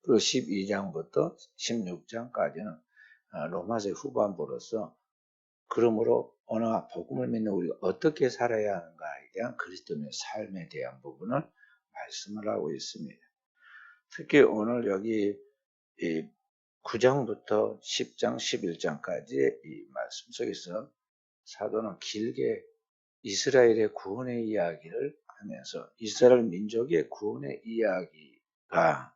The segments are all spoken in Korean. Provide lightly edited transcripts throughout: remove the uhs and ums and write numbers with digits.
그리고 12장부터 16장까지는 로마서의 후반부로서 그러므로 오늘 복음을 믿는 우리가 어떻게 살아야 하는가에 대한 그리스도인의 삶에 대한 부분을 말씀을 하고 있습니다. 특히 오늘 여기 9장부터 10장, 11장까지의 이 말씀 속에서 사도는 길게 이스라엘의 구원의 이야기를 하면서 이스라엘 민족의 구원의 이야기가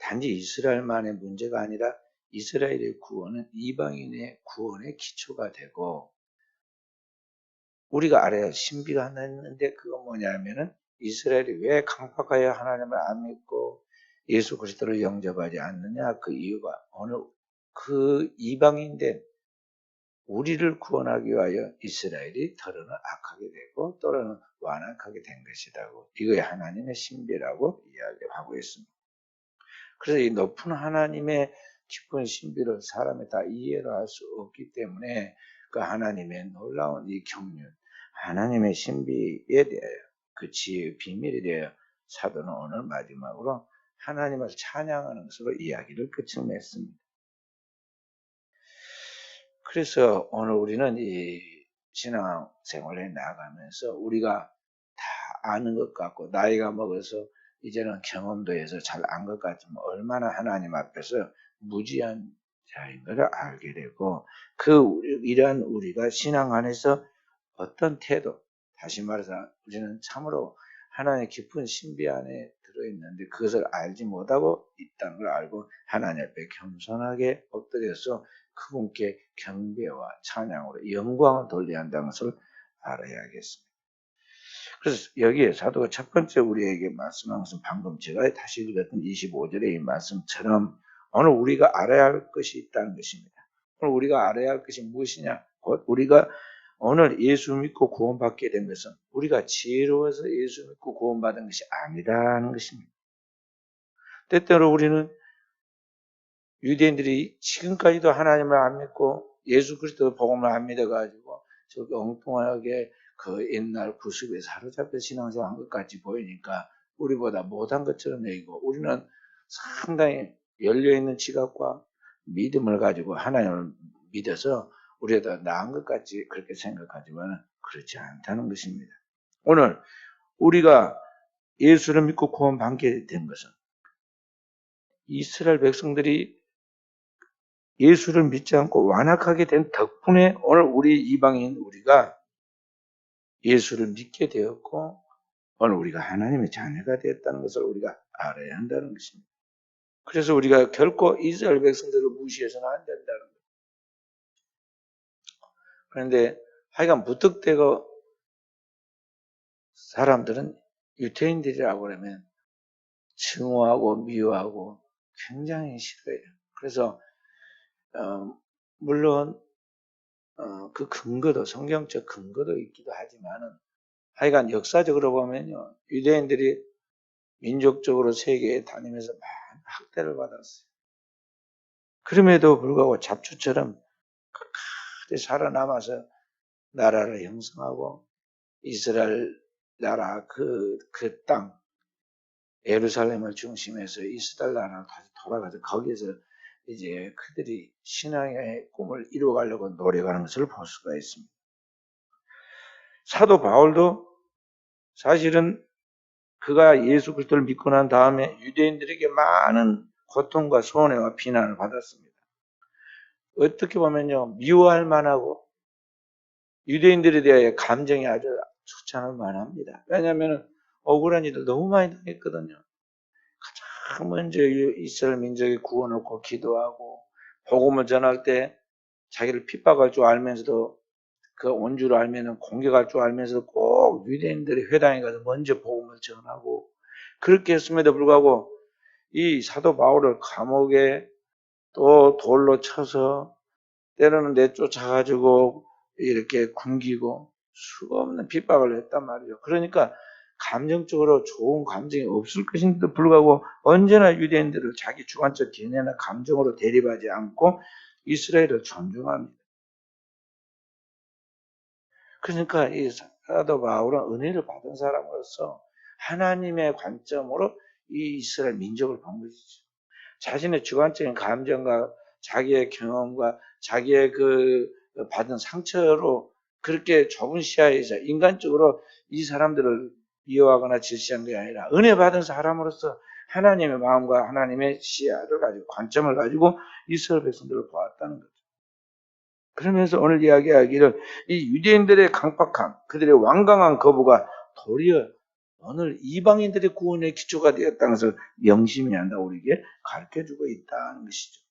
단지 이스라엘만의 문제가 아니라 이스라엘의 구원은 이방인의 구원의 기초가 되고 우리가 알아야 신비가 하나 있는데 그건 뭐냐면은 이스라엘이 왜 강팍하여 하나님을 안 믿고 예수 그리스도를 영접하지 않느냐 그 이유가 어느 그 이방인된 우리를 구원하기 위하여 이스라엘이 더러는 악하게 되고 또는 완악하게 된 것이라고 이거에 하나님의 신비라고 이야기를 하고 있습니다. 그래서 이 높은 하나님의 깊은 신비를 사람이 다 이해를 할 수 없기 때문에 그 하나님의 놀라운 이 경륜, 하나님의 신비에 대하여 그 지혜의 비밀에 대하여 사도는 오늘 마지막으로 하나님을 찬양하는 것으로 이야기를 끝을 맺습니다. 그래서 오늘 우리는 이 신앙생활에 나아가면서 우리가 다 아는 것 같고 나이가 먹어서 이제는 경험도 해서 잘 안 것 같지만 얼마나 하나님 앞에서 무지한 자인 것을 알게 되고 이러한 우리가 신앙 안에서 어떤 태도, 다시 말해서 우리는 참으로 하나님의 깊은 신비 안에 들어있는데 그것을 알지 못하고 있다는 걸 알고 하나님 앞에 겸손하게 엎드려서 그분께 경배와 찬양으로 영광을 돌려야 한다는 것을 알아야겠습니다. 그래서 여기에 사도가 첫 번째 우리에게 말씀한 것은 방금 제가 다시 읽었던 25절의 이 말씀처럼 오늘 우리가 알아야 할 것이 있다는 것입니다. 오늘 우리가 알아야 할 것이 무엇이냐? 곧 우리가 오늘 예수 믿고 구원받게 된 것은 우리가 지혜로워서 예수 믿고 구원받은 것이 아니라는 것입니다. 때때로 우리는 유대인들이 지금까지도 하나님을 안 믿고 예수 그리스도 복음을 안 믿어가지고 저기 엉뚱하게 그 옛날 구습에 사로잡혀 신앙생활 한 것 같이 보이니까 우리보다 못한 것처럼 여기고 우리는 상당히 열려있는 지각과 믿음을 가지고 하나님을 믿어서 우리가 더 나은 것 같이 그렇게 생각하지만 그렇지 않다는 것입니다. 오늘 우리가 예수를 믿고 구원받게 된 것은 이스라엘 백성들이 예수를 믿지 않고 완악하게 된 덕분에 오늘 우리 이방인 우리가 예수를 믿게 되었고 오늘 우리가 하나님의 자녀가 되었다는 것을 우리가 알아야 한다는 것입니다. 그래서 우리가 결코 이스라엘 백성들을 무시해서는 안 된다는 거예요. 그런데 하여간 무턱대고 사람들은 유태인들이라고 그러면 증오하고 미워하고 굉장히 싫어해요. 그래서 물론 그 근거도 성경적 근거도 있기도 하지만은 하여간 역사적으로 보면요 유대인들이 민족적으로 세계에 다니면서 많은 학대를 받았어요. 그럼에도 불구하고 잡초처럼 끝까지 살아남아서 나라를 형성하고 이스라엘 나라 그 땅 예루살렘을 중심해서 이스라엘 나라로 다시 돌아가서 거기에서 이제 그들이 신앙의 꿈을 이루어가려고 노력하는 것을 볼 수가 있습니다. 사도 바울도 사실은 그가 예수 그리스도를 믿고 난 다음에 유대인들에게 많은 고통과 손해와 비난을 받았습니다. 어떻게 보면요 미워할 만하고 유대인들에 대하여 감정이 아주 추천할 만합니다. 왜냐하면 억울한 일을 너무 많이 당했거든요. 가장 먼저 이스라엘 민족의 구원을 꼭 기도하고 복음을 전할 때 자기를 핍박할 줄 알면서도 그 온 줄 알면은 공격할 줄 알면서도 꼭 유대인들의 회당에 가서 먼저 복음을 전하고 그렇게 했음에도 불구하고 이 사도 바울을 감옥에 또 돌로 쳐서 때로는 내쫓아가지고 이렇게 굶기고 수가 없는 핍박을 했단 말이죠. 그러니까 감정적으로 좋은 감정이 없을 것인데도 불구하고 언제나 유대인들을 자기 주관적 견해나 감정으로 대립하지 않고 이스라엘을 존중합니다. 그러니까 이 사도 바울은 은혜를 받은 사람으로서 하나님의 관점으로 이 이스라엘 민족을 본 것이죠. 자신의 주관적인 감정과 자기의 경험과 자기의 그 받은 상처로 그렇게 좁은 시야에서 인간적으로 이 사람들을 미워하거나 질시한 게 아니라 은혜 받은 사람으로서 하나님의 마음과 하나님의 시야를 가지고 관점을 가지고 이스라엘 백성들을 보았다는 거죠. 그러면서 오늘 이야기하기를 이 유대인들의 강팍함, 그들의 완강한 거부가 도리어 오늘 이방인들의 구원의 기초가 되었다는 것을 명심해야 한다 우리에게 가르쳐주고 있다는 것이죠.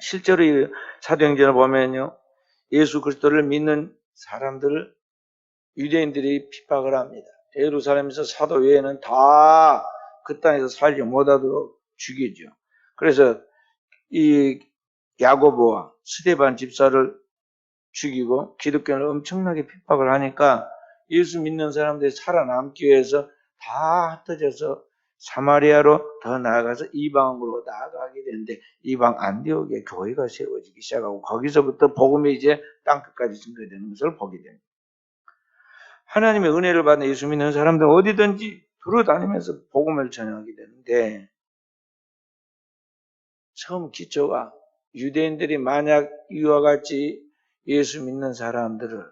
실제로 이 사도행전을 보면요, 예수 그리스도를 믿는 사람들을 유대인들이 핍박을 합니다. 예루살렘에서 사도 외에는 다 그 땅에서 살지 못하도록 죽이죠. 그래서 이 야고보와 스데반 집사를 죽이고 기독교를 엄청나게 핍박을 하니까 예수 믿는 사람들이 살아남기 위해서 다 흩어져서 사마리아로 더 나아가서 이방으로 나아가게 되는데 이방 안디옥에 교회가 세워지기 시작하고 거기서부터 복음이 이제 땅끝까지 증거되는 것을 보게 됩니다. 하나님의 은혜를 받는 예수 믿는 사람들은 어디든지 돌아다니면서 복음을 전하게 되는데 처음 기초가 유대인들이 만약 이와 같이 예수 믿는 사람들을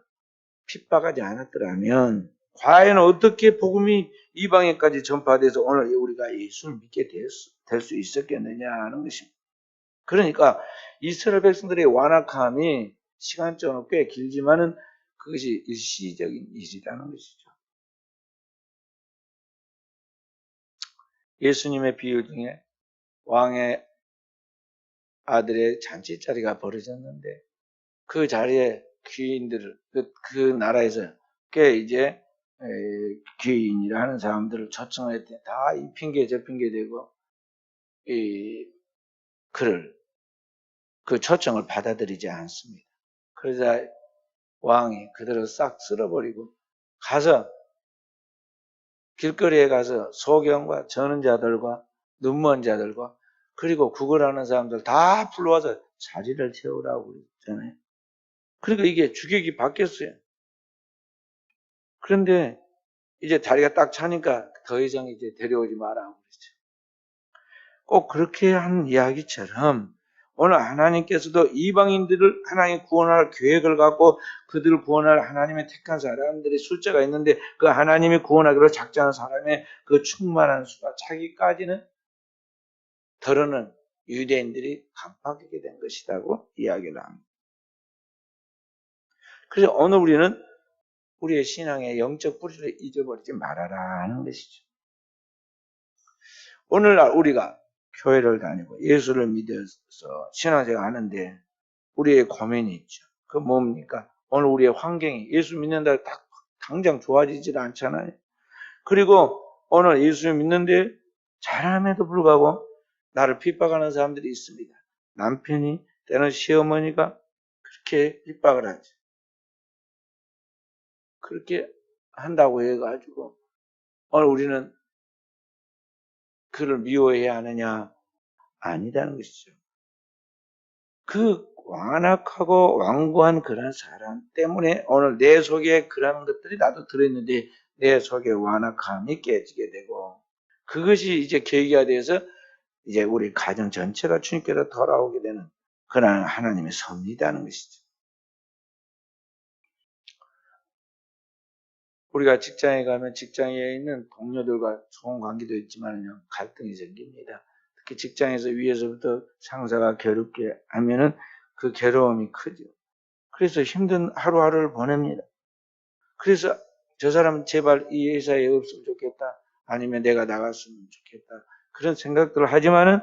핍박하지 않았더라면 과연 어떻게 복음이 이방인까지 전파돼서 오늘 우리가 예수를 믿게 될 수 있었겠느냐 하는 것입니다. 그러니까 이스라엘 백성들의 완악함이 시간적으로 꽤 길지만은 그것이 일시적인 일이라는 것이죠. 예수님의 비유 중에 왕의 아들의 잔치자리가 벌어졌는데 그 자리에 귀인들을 그 나라에서 꽤 이제 귀인이라 하는 사람들을 초청을 했더니 다 이 핑계 저 핑계 대고 그를 그 초청을 받아들이지 않습니다. 그러자 왕이 그들을 싹 쓸어버리고 가서 길거리에 가서 소경과 저는 자들과 눈먼 자들과 그리고 구걸하는 사람들 다 불러와서 자리를 채우라고 그랬잖아요. 그러니까 이게 주객이 바뀌었어요. 그런데 이제 자리가 딱 차니까 더 이상 이제 데려오지 마라 그랬죠. 꼭 그렇게 한 이야기처럼 오늘 하나님께서도 이방인들을 하나님 구원할 계획을 갖고 그들을 구원할 하나님의 택한 사람들의 숫자가 있는데 그 하나님이 구원하기로 작정한 사람의 그 충만한 수가 차기까지는 더러는 유대인들이 강팍하게 된 것이라고 이야기를 합니다. 그래서 오늘 우리는 우리의 신앙의 영적 뿌리를 잊어버리지 말아라 하는 것이죠. 오늘날 우리가 교회를 다니고 예수를 믿어서 신앙생활 하는데 우리의 고민이 있죠. 그 뭡니까? 오늘 우리의 환경이 예수 믿는다 딱 당장 좋아지질 않잖아요. 그리고 오늘 예수 믿는데 잘함에도 불구하고 나를 핍박하는 사람들이 있습니다. 남편이 때는 시어머니가 그렇게 핍박을 하죠. 그렇게 한다고 해가지고 오늘 우리는 그를 미워해야 하느냐? 아니다는 것이죠. 그 완악하고 완고한 그런 사람 때문에 오늘 내 속에 그런 것들이 나도 들어있는데 내 속에 완악함이 깨지게 되고 그것이 이제 계기가 돼서 이제 우리 가정 전체가 주님께로 돌아오게 되는 그런 하나님의 섭리라는 것이죠. 우리가 직장에 가면 직장에 있는 동료들과 좋은 관계도 있지만요, 갈등이 생깁니다. 특히 직장에서 위에서부터 상사가 괴롭게 하면은 그 괴로움이 크죠. 그래서 힘든 하루하루를 보냅니다. 그래서 저 사람은 제발 이 회사에 없으면 좋겠다. 아니면 내가 나갔으면 좋겠다. 그런 생각들을 하지만은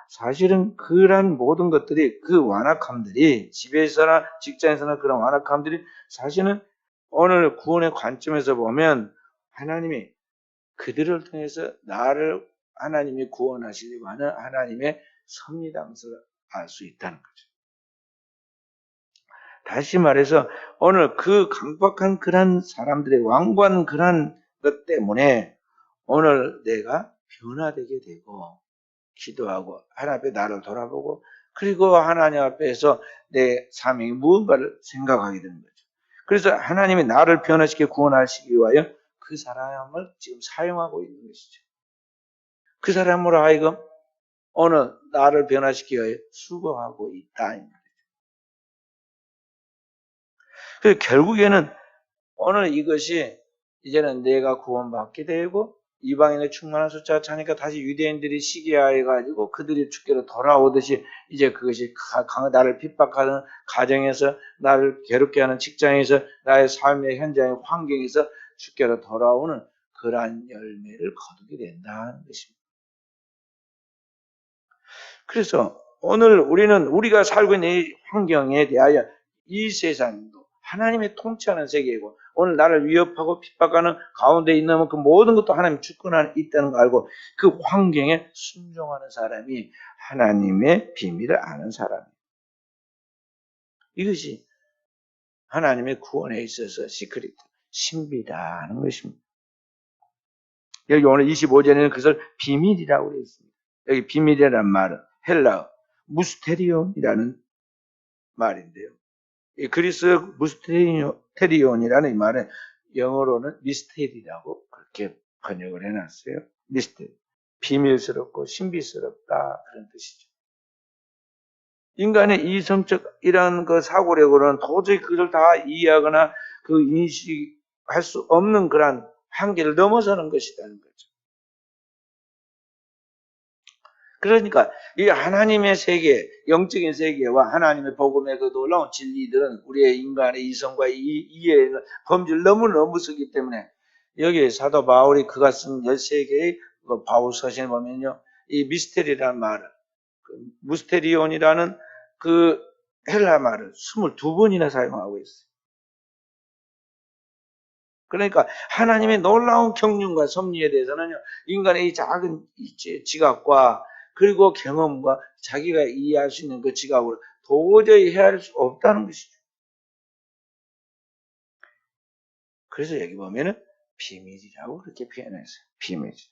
사실은 그런 모든 것들이 그 완악함들이 집에서나 직장에서나 그런 완악함들이 사실은 오늘 구원의 관점에서 보면 하나님이 그들을 통해서 나를 하나님이 구원하시려고 하는 하나님의 섭리라는 것을 알 수 있다는 거죠. 다시 말해서 오늘 그 강박한 그런 사람들의 완고한 그런 것 때문에 오늘 내가 변화되게 되고 기도하고 하나님 앞에 나를 돌아보고 그리고 하나님 앞에서 내 삶이 무언가를 생각하게 되는 거죠. 그래서 하나님이 나를 변화시켜 구원하시기 위하여 그 사람을 지금 사용하고 있는 것이죠. 그 사람으로 하여금 오늘 나를 변화시키기 위해 수고하고 있다. 그래서 결국에는 오늘 이것이 이제는 내가 구원받게 되고 이방인의 충만한 숫자가 차니까 다시 유대인들이 시기하여가지고 그들이 주께로 돌아오듯이 이제 그것이 나를 핍박하는 가정에서 나를 괴롭게 하는 직장에서 나의 삶의 현장의 환경에서 주께로 돌아오는 그러한 열매를 거두게 된다는 것입니다. 그래서 오늘 우리는 우리가 살고 있는 이 환경에 대하여 이 세상도 하나님의 통치하는 세계이고 오늘 나를 위협하고 핍박하는 가운데 있는 그 모든 것도 하나님 주권 안에 있다는 걸 알고 그 환경에 순종하는 사람이 하나님의 비밀을 아는 사람이에요. 이것이 하나님의 구원에 있어서 시크릿, 신비다는 것입니다. 여기 오늘 25절에는 그것을 비밀이라고 되어 있습니다. 여기 비밀이라는 말은 헬라어 무스테리온이라는 말인데요. 이 그리스 무스테리온이라는 이 말은 영어로는 미스테리라고 그렇게 번역을 해놨어요. 미스테리. 비밀스럽고 신비스럽다 그런 뜻이죠. 인간의 이성적 이런 그 사고력으로는 도저히 그걸 다 이해하거나 그 인식할 수 없는 그런 한계를 넘어서는 것이라는 거죠. 그러니까 이 하나님의 세계, 영적인 세계와 하나님의 복음의 그 놀라운 진리들은 우리의 인간의 이성과 이해의 범주를 너무 서기 때문에 여기 사도 바울이 그가 쓴 13개의 그 바울 서신을 보면요. 이 미스테리라는 말을, 그 무스테리온이라는 그 헬라 말을 22번이나 사용하고 있어요. 그러니까 하나님의 놀라운 경륜과 섭리에 대해서는요. 인간의 이 작은 지각과 그리고 경험과 자기가 이해할 수 있는 그 지각으로 도저히 헤아릴 수 없다는 것이죠. 그래서 여기 보면은 비밀이라고 그렇게 표현했어요. 비밀이죠.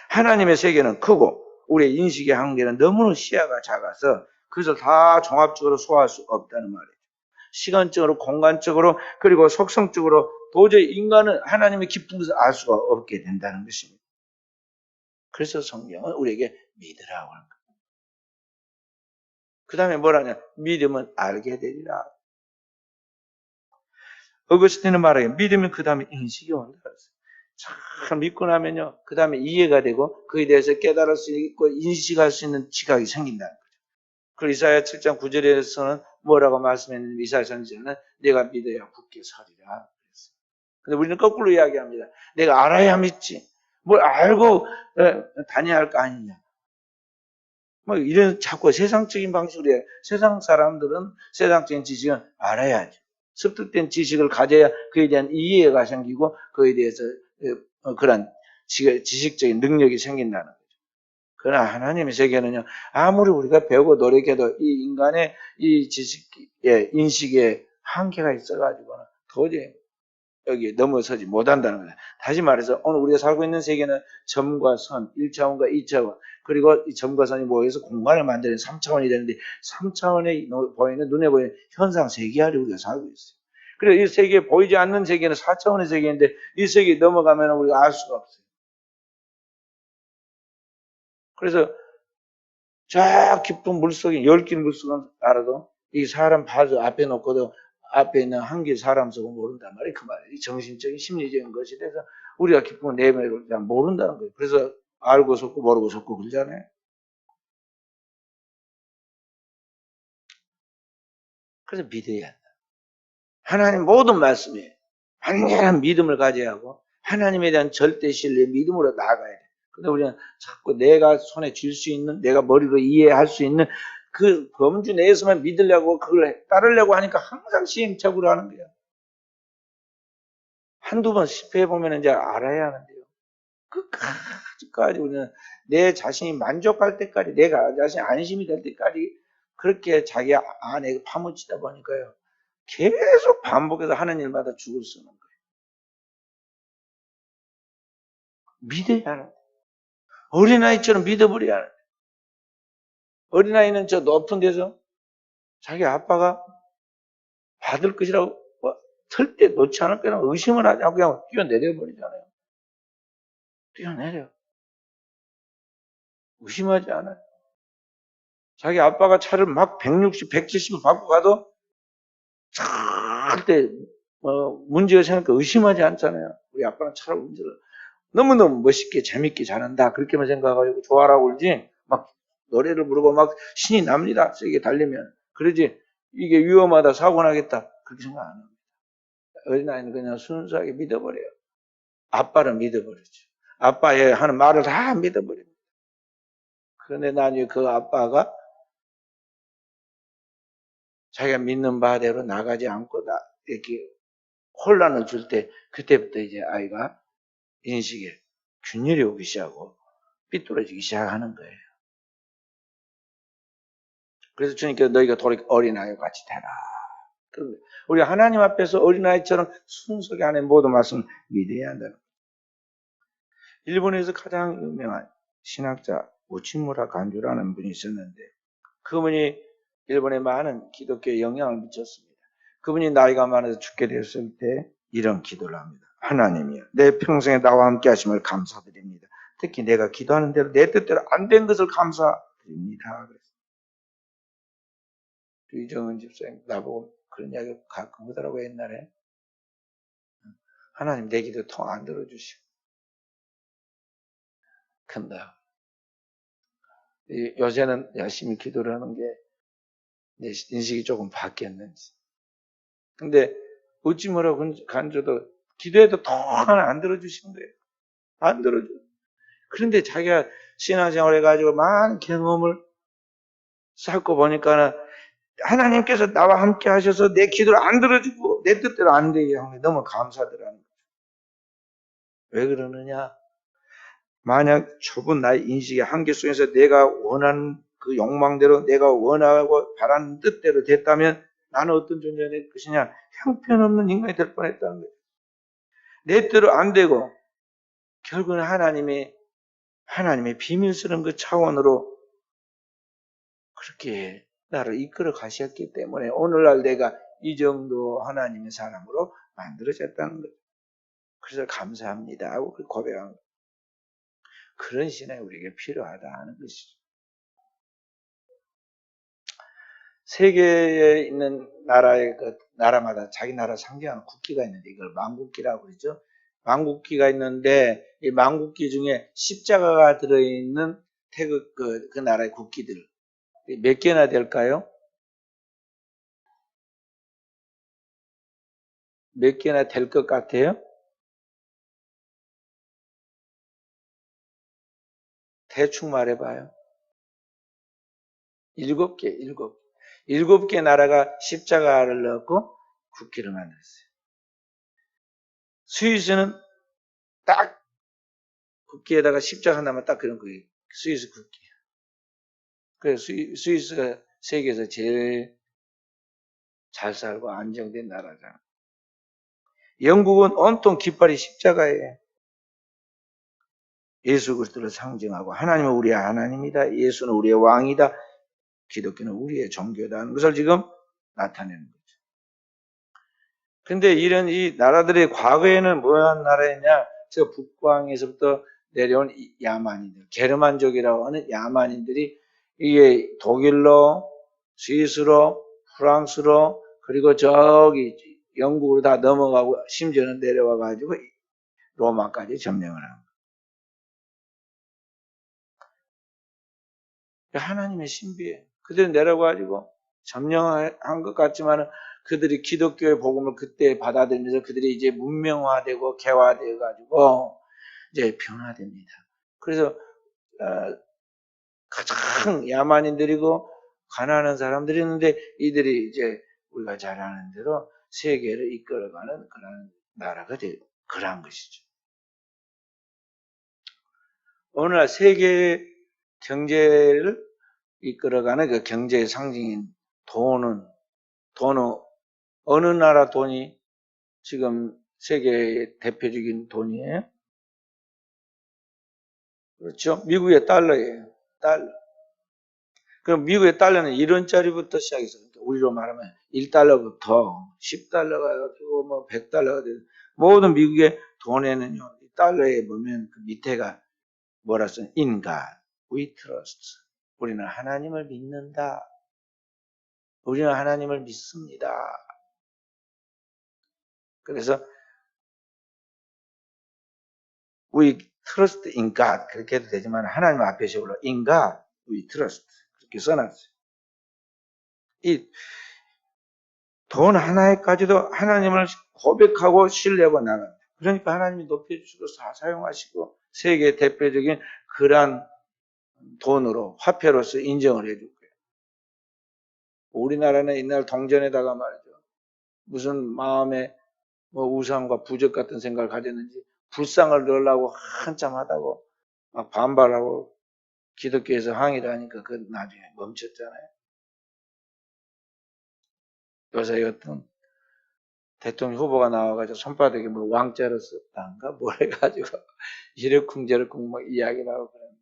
하나님의 세계는 크고 우리의 인식의 한계는 너무나 시야가 작아서 그것을 다 종합적으로 소화할 수 없다는 말이에요. 시간적으로, 공간적으로, 그리고 속성적으로 도저히 인간은 하나님의 깊은 것을 알 수가 없게 된다는 것입니다. 그래서 성경은 우리에게 믿으라고 하는 거예요. 그 다음에 뭐라냐? 믿으면 알게 되리라. 어거스틴은 말해요. 믿으면 그 다음에 인식이 온다. 참 믿고 나면요. 그 다음에 이해가 되고 그에 대해서 깨달을 수 있고 인식할 수 있는 지각이 생긴다는 거죠. 그 이사야 7장 9절에서는 뭐라고 말씀했는지 이사야 선지자는 내가 믿어야 굳게 서리라. 근데 우리는 거꾸로 이야기합니다. 내가 알아야 믿지. 뭘 알고 다녀야 할 거 아니냐. 뭐 이런 자꾸 세상적인 방식으로 해. 세상 사람들은 세상적인 지식은 알아야죠. 습득된 지식을 가져야 그에 대한 이해가 생기고 그에 대해서 그런 지식적인 능력이 생긴다는 거죠. 그러나 하나님의 세계는요. 아무리 우리가 배우고 노력해도 이 인간의 이 지식의 인식에 한계가 있어가지고는 도저히 여기에 넘어서지 못한다는 거예요. 다시 말해서 오늘 우리가 살고 있는 세계는 점과 선, 1차원과 2차원, 그리고 이 점과 선이 모여서 공간을 만드는 3차원이 되는데 3차원에 보이는 눈에 보이는 현상 세계화를 우리가 살고 있어요. 그래서 이 세계에 보이지 않는 세계는 4차원의 세계인데 이 세계에 넘어가면 우리가 알 수가 없어요. 그래서 저 깊은 물속에 얽힌 물속은 알아도 이 사람 바지 앞에 놓고도 앞에 있는 한 개 사람 속은 모른단 말이에요. 그 말이에요. 정신적인 심리적인 것이 돼서 우리가 깊은 내면을 모른다는 거예요. 그래서 알고 속고 모르고 속고 그러잖아요. 그래서 믿어야 한다. 하나님 모든 말씀에 완전한 믿음을 가져야 하고 하나님에 대한 절대 신뢰 믿음으로 나아가야 돼. 근데 우리는 자꾸 내가 손에 쥘 수 있는 내가 머리로 이해할 수 있는 그 범주 내에서만 믿으려고 그걸 따르려고 하니까 항상 시행착오를 하는 거예요. 한두 번 실패해보면 이제 알아야 하는데요. 끝까지 우리는 내 자신이 만족할 때까지, 내가 자신이 안심이 될 때까지 그렇게 자기 안에 파묻히다 보니까요. 계속 반복해서 하는 일마다 죽을 쓰는 거예요. 믿어야 하는 거예요. 어린아이처럼 믿어버려야 하는 거예요. 어린아이는 저 높은 데서 자기 아빠가 받을 것이라고 절대 놓지 않을 거라고 의심을 하지 않고 그냥 뛰어내려 버리잖아요. 뛰어내려. 의심하지 않아요. 자기 아빠가 차를 막 160, 170을 받고 가도 절대 문제가 생각하니까 의심하지 않잖아요. 우리 아빠는 차를 운전을 너무너무 멋있게 재밌게 잘한다 그렇게만 생각하고 좋아라고 그러지 막 노래를 부르고 막 신이 납니다. 세게 달리면. 그러지 이게 위험하다 사고 나겠다 그렇게 생각 안 합니다. 어린아이는 그냥 순수하게 믿어버려요. 아빠를 믿어버리죠. 아빠의 하는 말을 다 믿어버립니다. 그런데 나중에 그 아빠가 자기가 믿는 바대로 나가지 않고 이렇게 혼란을 줄 때 그때부터 이제 아이가 인식에 균열이 오기 시작하고 삐뚤어지기 시작하는 거예요. 그래서 주님께서 너희가 어린아이와 같이 되라. 우리 하나님 앞에서 어린아이처럼 순수하게 하나님 모든 말씀 믿어야 한다는 거예요. 일본에서 가장 유명한 신학자 우치무라 간주라는 분이 있었는데 그분이 일본에 많은 기독교에 영향을 미쳤습니다. 그분이 나이가 많아서 죽게 되었을 때 이런 기도를 합니다. 하나님이여 내 평생에 나와 함께 하심을 감사드립니다. 특히 내가 기도하는 대로 내 뜻대로 안 된 것을 감사드립니다. 이정은 집사님 나보고 그런 이야기 가끔 하더라고요. 옛날에 하나님 내 기도 통 안 들어주시고 큰다. 요새는 열심히 기도를 하는 게 내 인식이 조금 바뀌었는지. 근데 우찌무라 간주도 기도해도 통 하나 안 들어주시는 거예요. 안 들어줘. 그런데 자기가 신앙생활 해가지고 많은 경험을 쌓고 보니까는 하나님께서 나와 함께 하셔서 내 기도를 안 들어주고 내 뜻대로 안 되게 하는 게 너무 감사드라는 거죠. 왜 그러느냐? 만약 좁은 나의 인식의 한계 속에서 내가 원하는 그 욕망대로 내가 원하고 바라는 뜻대로 됐다면 나는 어떤 존재가 될 것이냐? 형편없는 인간이 될 뻔했다는 거예요. 내 뜻대로 안 되고 결국은 하나님의 비밀스러운 그 차원으로 그렇게 나를 이끌어 가셨기 때문에 오늘날 내가 이 정도 하나님의 사람으로 만들어졌다는 거죠. 그래서 감사합니다 하고 고백한 거예요. 그런 신앙이 우리에게 필요하다 하는 것이죠. 세계에 있는 나라마다 자기 나라 상징하는 국기가 있는데 이걸 만국기라고 그러죠. 만국기가 있는데 이 만국기 중에 십자가가 들어있는 태극 그 나라의 국기들 몇 개나 될까요? 몇 개나 될 것 같아요? 대충 말해봐요. 7개. 7개 나라가 십자가를 넣고 국기를 만들었어요. 스위스는 딱 국기에다가 십자가 하나만 딱 그런 거예요. 스위스 국기. 그래서 스위스가 세계에서 제일 잘 살고 안정된 나라잖아. 영국은 온통 깃발이 십자가예요. 예수 그리스도를 상징하고 하나님은 우리의 하나님이다. 예수는 우리의 왕이다. 기독교는 우리의 종교다 하는 것을 지금 나타내는 거죠. 근데 이런 이 나라들의 과거에는 뭐한 나라였냐? 저 북방에서부터 내려온 야만인들, 게르만족이라고 하는 야만인들이 이게 독일로, 스위스로, 프랑스로, 그리고 저기 영국으로 다 넘어가고 심지어는 내려와 가지고 로마까지 점령을 한 거예요. 하나님의 신비예요. 그들이 내려가지고 점령한 것 같지만은 그들이 기독교의 복음을 그때 받아들이면서 그들이 이제 문명화되고 개화되어 가지고 이제 변화됩니다. 그래서 가장 야만인들이고 가난한 사람들이 있는데 이들이 이제 우리가 잘 아는 대로 세계를 이끌어가는 그런 나라가 그런 것이죠. 오늘날 세계 경제를 이끌어가는 그 경제의 상징인 돈은 어느 나라 돈이 지금 세계의 대표적인 돈이에요? 그렇죠? 미국의 달러예요. 달러. 그럼 미국의 달러는 1원짜리부터 시작해서 우리로 말하면 1달러부터 10달러가 되고 뭐 100달러가 되고 모든 미국의 돈에는요. 달러에 보면 그 밑에가 뭐라 써? 인가 We trust. 우리는 하나님을 믿는다. 우리는 하나님을 믿습니다. 그래서 We trust in God. 그렇게 해도 되지만 하나님 앞에 세울러 In God we trust. 그렇게 써놨어요. 이 돈 하나에까지도 하나님을 고백하고 신뢰하고 나가는. 그러니까 하나님이 높여주시고 사용하시고 세계 대표적인 그러한 돈으로 화폐로서 인정을 해줄 거예요. 우리나라는 옛날 동전에다가 말이죠. 무슨 마음에 뭐 우상과 부적 같은 생각을 가졌는지 불상을 넣으려고 한참 하다고 막 반발하고 기독교에서 항의를 하니까 그 나중에 멈췄잖아요. 요새 어떤 대통령 후보가 나와가지고 손바닥에 뭐 왕자로 썼다는가 뭘 해가지고 이러쿵저러쿵 뭐 이야기를 하고 그러는데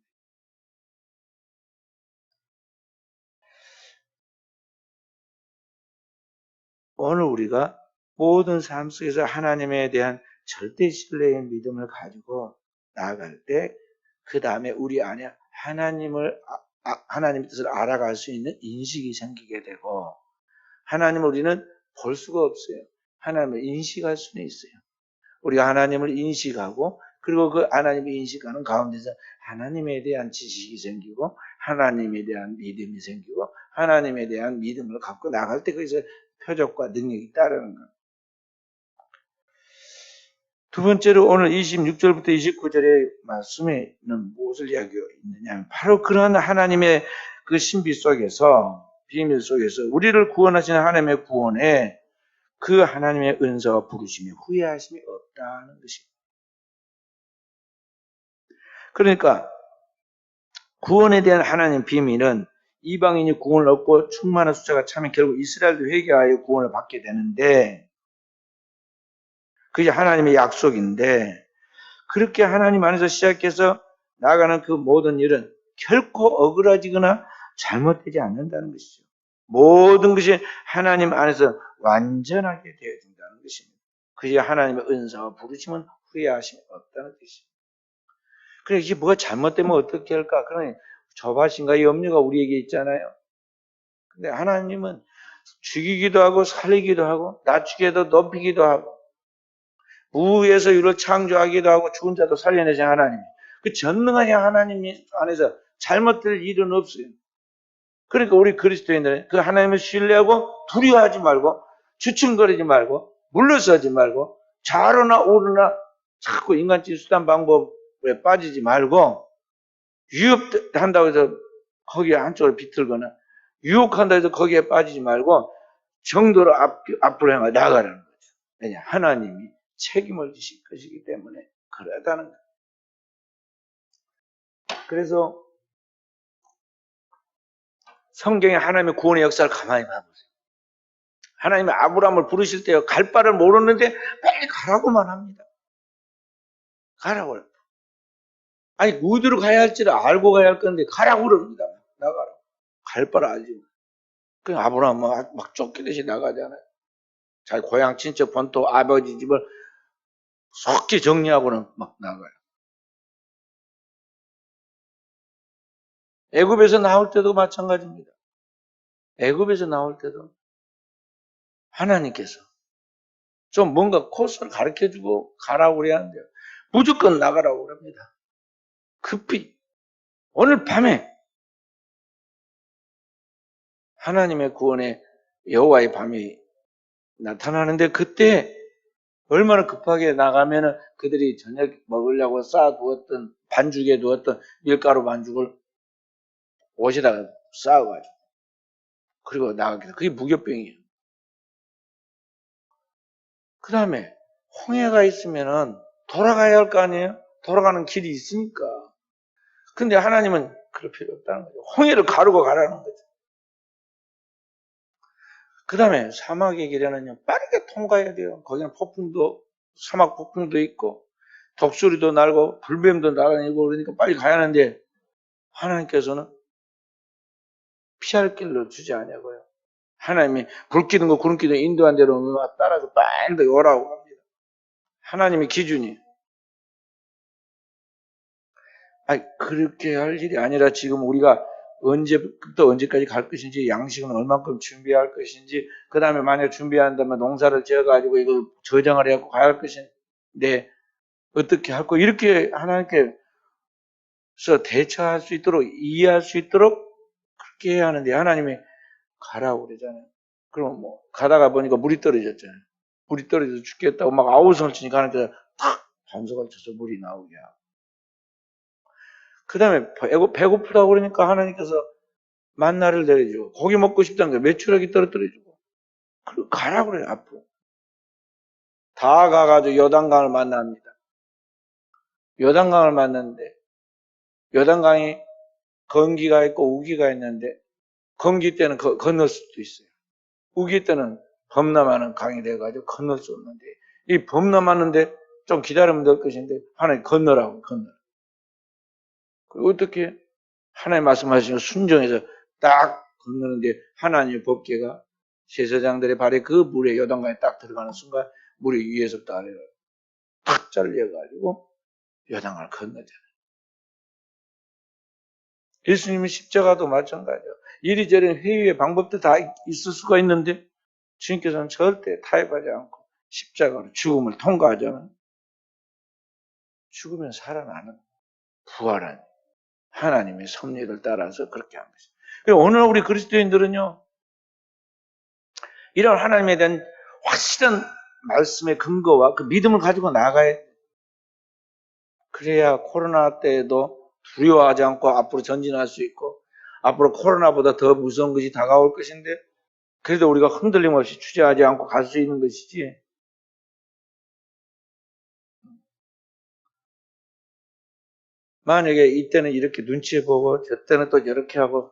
오늘 우리가 모든 삶 속에서 하나님에 대한 절대 신뢰의 믿음을 가지고 나아갈 때 그 다음에 우리 안에 하나님의 뜻을 알아갈 수 있는 인식이 생기게 되고 하나님을 우리는 볼 수가 없어요. 하나님을 인식할 수는 있어요. 우리가 하나님을 인식하고 그리고 그 하나님을 인식하는 가운데서 하나님에 대한 지식이 생기고 하나님에 대한 믿음이 생기고 하나님에 대한 믿음을 갖고 나갈 때 거기서 표적과 능력이 따르는 거예요. 두 번째로 오늘 26절부터 29절의 말씀에는 무엇을 이야기하고 있느냐. 바로 그러한 하나님의 그 신비 속에서, 비밀 속에서 우리를 구원하시는 하나님의 구원에 그 하나님의 은사와 부르심이 후회하심이 없다는 것입니다. 그러니까 구원에 대한 하나님의 비밀은 이방인이 구원을 얻고 충만한 숫자가 차면 결국 이스라엘도 회개하여 구원을 받게 되는데 그게 하나님의 약속인데 그렇게 하나님 안에서 시작해서 나아가는 그 모든 일은 결코 어그러지거나 잘못되지 않는다는 것이죠. 모든 것이 하나님 안에서 완전하게 되어야 된다는 것입니다. 그게 하나님의 은사와 부르심은 후회하심이 없다는 뜻입니다. 그래 이게 뭐가 잘못되면 어떻게 할까? 그러니 조바심과 염려가 우리에게 있잖아요. 근데 하나님은 죽이기도 하고 살리기도 하고 낮추기도 높이기도 하고 무에서 유를 창조하기도 하고 죽은 자도 살려내신 하나님. 그 전능한 하나님 안에서 잘못될 일은 없어요. 그러니까 우리 그리스도인들은 그 하나님을 신뢰하고 두려워하지 말고 주춤거리지 말고 물러서지 말고 좌로나 우로나 자꾸 인간적인 수단 방법에 빠지지 말고 유혹한다고 해서 거기에 한쪽을 비틀거나 유혹한다고 해서 거기에 빠지지 말고 정도로 앞으로 향해 나가라는 거죠. 왜냐? 하나님이 책임을 지실 것이기 때문에 그러다는 거예요. 그래서 성경에 하나님의 구원의 역사를 가만히 봐보세요. 하나님이 아브라함을 부르실 때 갈 바를 모르는데 빨리 가라고만 합니다. 가라고. 아니 어디로 가야 할지를 알고 가야 할 건데 가라고 그럽니다. 나가라. 갈 바를 알지. 그 아브라함은 막 쫓기듯이 나가잖아요. 자기 고향 친척 본토 아버지 집을 속히 정리하고는 막 나가요. 애굽에서 나올 때도 마찬가지입니다. 애굽에서 나올 때도 하나님께서 좀 뭔가 코스를 가르쳐주고 가라고 그래야 하는데요. 무조건 나가라고 그럽니다. 급히 오늘 밤에 하나님의 구원에 여호와의 밤이 나타나는데 그때 얼마나 급하게 나가면은 그들이 저녁 먹으려고 쌓아두었던 반죽에 두었던 밀가루 반죽을 옷에다가 쌓아가지고 그리고 나가게 돼. 그게 무교병이에요. 그 다음에 홍해가 있으면은 돌아가야 할 거 아니에요? 돌아가는 길이 있으니까. 근데 하나님은 그럴 필요 없다는 거죠. 홍해를 가르고 가라는 거죠. 그 다음에 사막의 길에는요, 빠르게 통과해야 돼요. 거기는 폭풍도, 사막 폭풍도 있고, 독수리도 날고, 불뱀도 날아다니고, 그러니까 빨리 가야 하는데, 하나님께서는 피할 길로 주지 않냐고요. 하나님이 불 켜는 거, 구름 켜는 인도한 대로 따라서 빨리 오라고 합니다. 하나님의 기준이. 아니, 그렇게 할 일이 아니라 지금 우리가 언제부터 언제까지 갈 것인지, 양식은 얼만큼 준비할 것인지, 그 다음에 만약 준비한다면 농사를 지어가지고 이거 저장을 해갖고 가야 할 것인데, 어떻게 할 거, 이렇게 하나님께서 대처할 수 있도록, 이해할 수 있도록 그렇게 해야 하는데, 하나님이 가라고 그러잖아요. 그럼 뭐, 가다가 보니까 물이 떨어졌잖아요. 물이 떨어져서 죽겠다고 막 아우성을 치니까 하나님께서 탁! 반석을 쳐서 물이 나오게 하고. 그 다음에 배고프다고 그러니까 하나님께서 만나를 내려주고, 고기 먹고 싶다는 게 메추라기 떨어뜨려주고, 그리고 가라고 그래요, 앞으로. 다 가가지고 요단강을 만납니다. 요단강을 만났는데, 요단강이 건기가 있고 우기가 있는데, 건기 때는 건널 수도 있어요. 우기 때는 범람하는 강이 돼가지고 건널 수 없는데, 이 범람하는데 좀 기다리면 될 것인데, 하나님 건너라고, 건너. 그리고 어떻게 하나님 말씀하시는 순종해서 딱 건너는데, 하나님의 법궤가 제사장들의 발에 그 물에 요단강에 딱 들어가는 순간 물이 위에서부터 아래로 탁 잘려가지고 요단강을 건너잖아요. 예수님의 십자가도 마찬가지예요. 이리저리 회유의 방법도 다 있을 수가 있는데 주님께서는 절대 타협하지 않고 십자가로 죽음을 통과하잖아요. 죽으면 살아나는 부활한 하나님의 섭리를 따라서 그렇게 한 것이죠. 그리고 오늘 우리 그리스도인들은요, 이런 하나님에 대한 확실한 말씀의 근거와 그 믿음을 가지고 나가야 돼요. 그래야 코로나 때에도 두려워하지 않고 앞으로 전진할 수 있고, 앞으로 코로나보다 더 무서운 것이 다가올 것인데, 그래도 우리가 흔들림 없이 주저하지 않고 갈 수 있는 것이지. 만약에 이때는 이렇게 눈치 보고 저 때는 또 이렇게 하고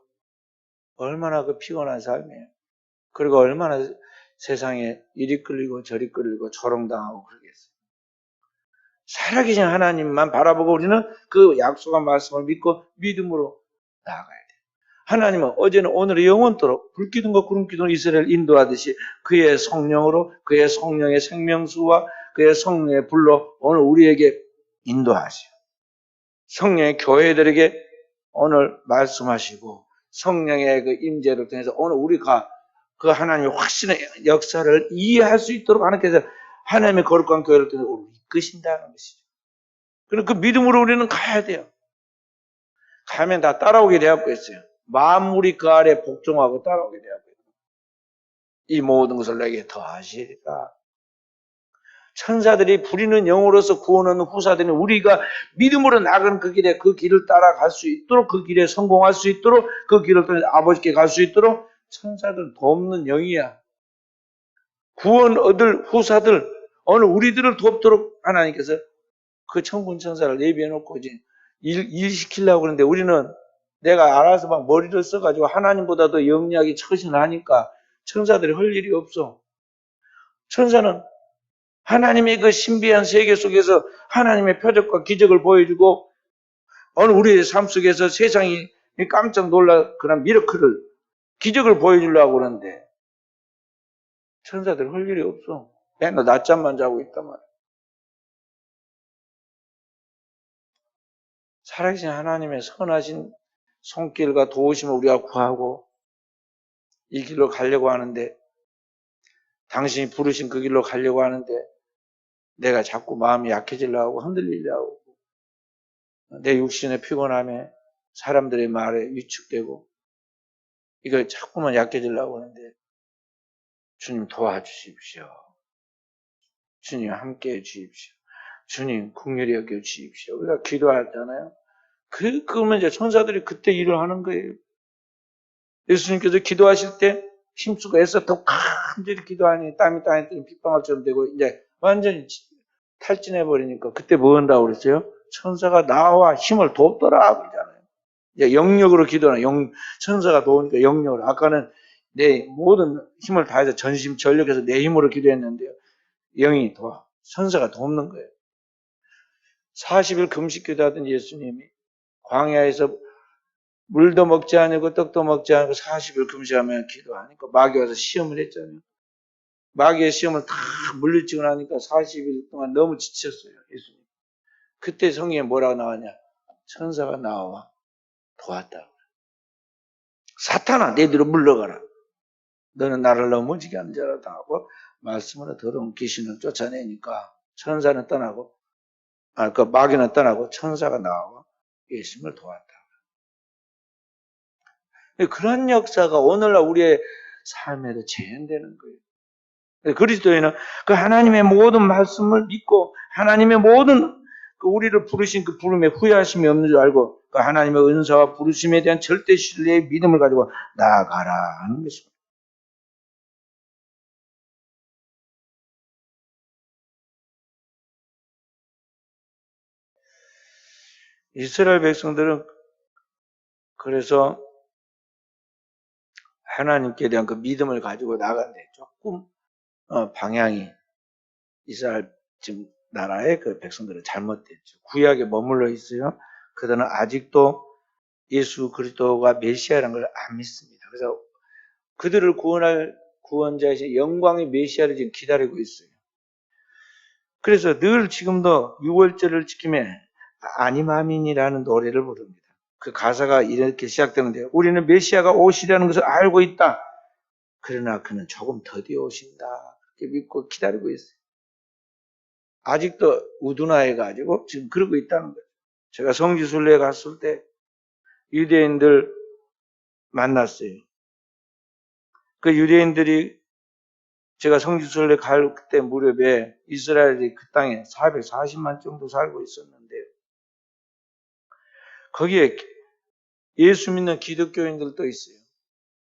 얼마나 그 피곤한 삶이에요. 그리고 얼마나 세상에 이리 끌리고 저리 끌리고 조롱당하고 그러겠어요. 살아계신 하나님만 바라보고 우리는 그 약속한 말씀을 믿고 믿음으로 나아가야 돼요. 하나님은 어제는 오늘의 영원토록 불기둥과 구름기둥으로 이스라엘을 인도하듯이 그의 성령으로, 그의 성령의 생명수와 그의 성령의 불로 오늘 우리에게 인도하시오. 성령의 교회들에게 오늘 말씀하시고 성령의 그 임재를 통해서 오늘 우리가 그 하나님의 확신의 역사를 이해할 수 있도록 하나님께서 하나님의 거룩한 교회를 통해서 우리를 이끄신다는 것이죠. 그리고 그 믿음으로 우리는 가야 돼요. 가면 다 따라오게 되었고 있어요. 만물이 그 아래 복종하고 따라오게 되었고 있어요. 이 모든 것을 내게 더하시리라. 천사들이 부리는 영으로서 구원하는 후사들은 우리가 믿음으로 나가는 그 길에 그 길을 따라갈 수 있도록, 그 길에 성공할 수 있도록, 그 길을 통해 아버지께 갈 수 있도록 천사들 돕는 영이야. 구원 얻을 후사들, 오늘 우리들을 돕도록 하나님께서 그 천군 천사를 예비해 놓고 이제 일 시키려고 그러는데 우리는 내가 알아서 막 머리를 써가지고 하나님보다도 영리하게 처신하니까 천사들이 할 일이 없어. 천사는 하나님의 그 신비한 세계 속에서 하나님의 표적과 기적을 보여주고 오늘 우리의 삶 속에서 세상이 깜짝 놀랄 그런 미러클을 기적을 보여주려고 그러는데 천사들 할 일이 없어. 맨날 낮잠만 자고 있단 말이야. 살아계신 하나님의 선하신 손길과 도우심을 우리가 구하고 이 길로 가려고 하는데 당신이 부르신 그 길로 가려고 하는데 내가 자꾸 마음이 약해지려고 흔들리려고 내 육신의 피곤함에 사람들의 말에 위축되고 이거 자꾸만 약해지려고 하는데 주님 도와주십시오. 주님 함께해 주십시오. 주님 긍휼히 여겨 주십시오. 우리가 기도하잖아요. 그러면 이제 천사들이 그때 일을 하는 거예요. 예수님께서 기도하실 때 힘쓰고 애써 더 간절히 기도하니 땀이 땅에 뜨는 빗방울처럼 되고 이제 완전히 탈진해 버리니까 그때 뭐 한다고 그랬어요? 천사가 나와 힘을 돕더라 그러잖아요. 이제 영역으로 기도하는 천사가 도우니까 영역으로. 아까는 내 모든 힘을 다해서 전심 전력해서 내 힘으로 기도했는데요. 영이 도와. 천사가 돕는 거예요. 40일 금식 기도하던 예수님이 광야에서 물도 먹지 않고 떡도 먹지 않고 40일 금식하며 기도하니까 마귀 와서 시험을 했잖아요. 마귀의 시험을 다 물리치고 나니까 40일 동안 너무 지쳤어요. 예수님. 그때 성경에 뭐라고 나왔냐? 천사가 나와 도왔다. 사탄아, 내 뒤로 물러가라. 너는 나를 넘어지게 하는 자라다 하고 말씀으로 더러운 귀신을 쫓아내니까 천사는 떠나고, 그 마귀는 떠나고 천사가 나와 예수님을 도왔다. 그런 역사가 오늘날 우리의 삶에도 재현되는 거예요. 그리스도인은 그 하나님의 모든 말씀을 믿고 하나님의 모든 우리를 부르신 그 부름에 후회하심이 없는 줄 알고 그 하나님의 은사와 부르심에 대한 절대 신뢰의 믿음을 가지고 나아가라 하는 것입니다. 이스라엘 백성들은 그래서 하나님께 대한 그 믿음을 가지고 나가는데 조금 방향이 이스라엘 지금 나라의 그 백성들은 잘못됐죠. 구약에 머물러 있어요. 그들은 아직도 예수 그리스도가 메시아라는 걸 안 믿습니다. 그래서 그들을 구원할 구원자이신 영광의 메시아를 지금 기다리고 있어요. 그래서 늘 지금도 6월절을 지키며 아니마민이라는 노래를 부릅니다. 그 가사가 이렇게 시작되는데요. 우리는 메시아가 오시려는 것을 알고 있다. 그러나 그는 조금 더디어 오신다. 그렇게 믿고 기다리고 있어요. 아직도 우둔하해가지고 지금 그러고 있다는 거예요. 제가 성지순례에 갔을 때 유대인들 만났어요. 그 유대인들이 제가 성지순례 갈 그때 무렵에 이스라엘이 그 땅에 440만 정도 살고 있었는데 거기에 예수 믿는 기독교인들도 있어요.